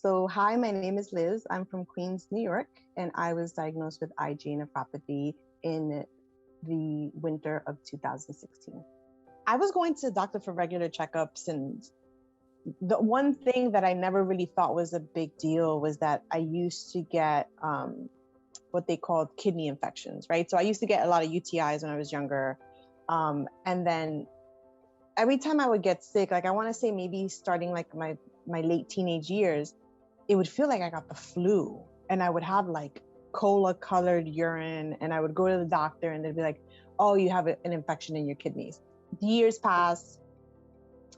So, hi, my name is Liz. I'm from Queens, New York, and I was diagnosed with IgA nephropathy in the winter of 2016. I was going to the doctor for regular checkups, and the one thing that I never really thought was a big deal was that I used to get what they called kidney infections, right? So I used to get a lot of UTIs when I was younger. And then every time I would get sick, like I want to say maybe starting like my late teenage years, it would feel like I got the flu, and I would have like cola colored urine, and I would go to the doctor and they'd be like, oh, you have an infection in your kidneys. Years pass,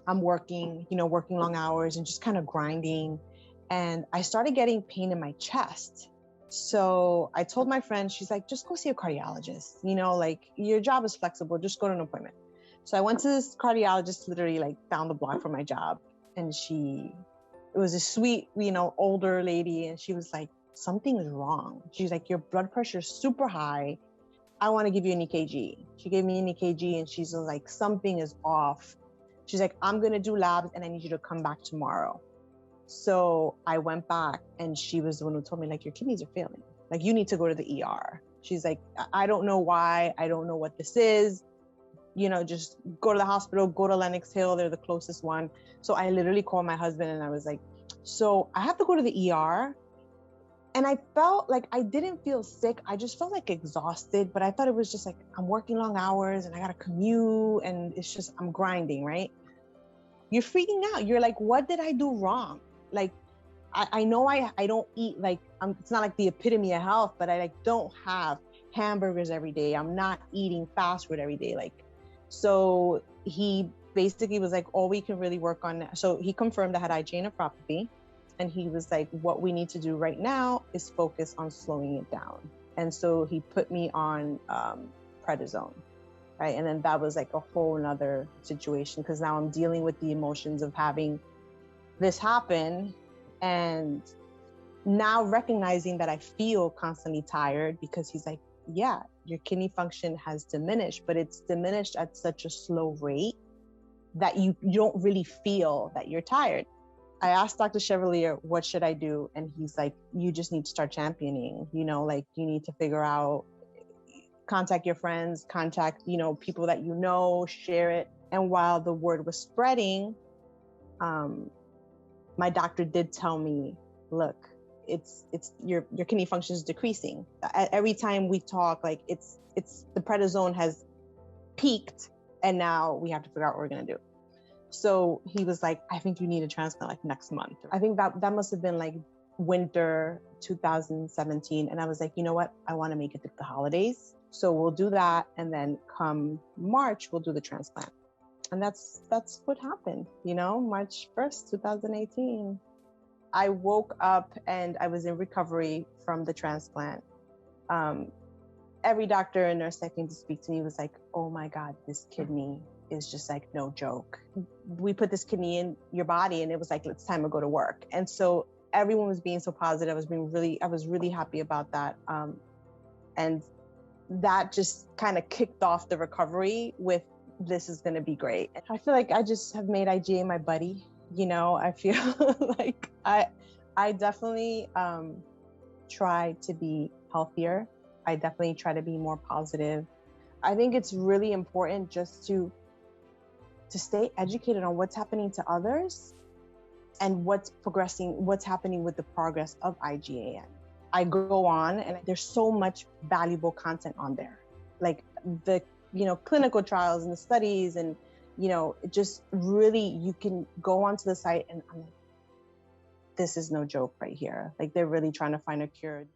I'm working long hours and just kind of grinding. And I started getting pain in my chest. So I told my friend, she's like, just go see a cardiologist, like your job is flexible, just go to an appointment. So I went to this cardiologist literally like down the block from my job. And it was a sweet, older lady. And she was like, something is wrong. She's like, your blood pressure is super high. I want to give you an EKG. She gave me an EKG and she's like, something is off. She's like, I'm going to do labs and I need you to come back tomorrow. So I went back and she was the one who told me, like, your kidneys are failing. Like, you need to go to the ER. She's like, I don't know why. I don't know what this is. Just go to the hospital, go to Lenox Hill. They're the closest one. So I literally called my husband and I was like, so I have to go to the ER. And I felt like I didn't feel sick. I just felt like exhausted, but I thought it was just like, I'm working long hours and I got to commute and it's just, I'm grinding, right? You're freaking out. You're like, what did I do wrong? Like, I know I don't eat like, it's not like the epitome of health, but I like don't have hamburgers every day. I'm not eating fast food every day. Like, so he basically was like, all we can really work on. So he confirmed I had IgA nephropathy. And he was like, what we need to do right now is focus on slowing it down. And so he put me on prednisone, right? And then that was like a whole nother situation because now I'm dealing with the emotions of having this happen and now recognizing that I feel constantly tired because he's like, yeah, your kidney function has diminished, but it's diminished at such a slow rate that you don't really feel that you're tired. I asked Dr. Chevalier, what should I do? And he's like, you just need to start championing, like you need to figure out, contact your friends, contact, people that share it. And while the word was spreading, my doctor did tell me, look, it's your kidney function is decreasing. Every time we talk, like it's the prednisone has peaked and now we have to figure out what we're going to do. So he was like, I think you need a transplant like next month. I think that must have been like winter 2017. And I was like, you know what? I want to make it through the holidays. So we'll do that. And then come March, we'll do the transplant. And that's what happened, March 1st, 2018. I woke up and I was in recovery from the transplant. Every doctor and nurse that came to speak to me was like, oh my God, this kidney is just like no joke. We put this kidney in your body and it was like, it's time to go to work. And so everyone was being so positive. I was really happy about that. And that just kind of kicked off the recovery with, this is going to be great. I feel like I just have made IgA my buddy. I feel like I definitely try to be healthier. I definitely try to be more positive. I think it's really important just to stay educated on what's happening to others and what's happening with the progress of IgAN. I go on and there's so much valuable content on there. Like the, clinical trials and the studies and, just really, you can go onto the site and I'm like, this is no joke right here. Like they're really trying to find a cure.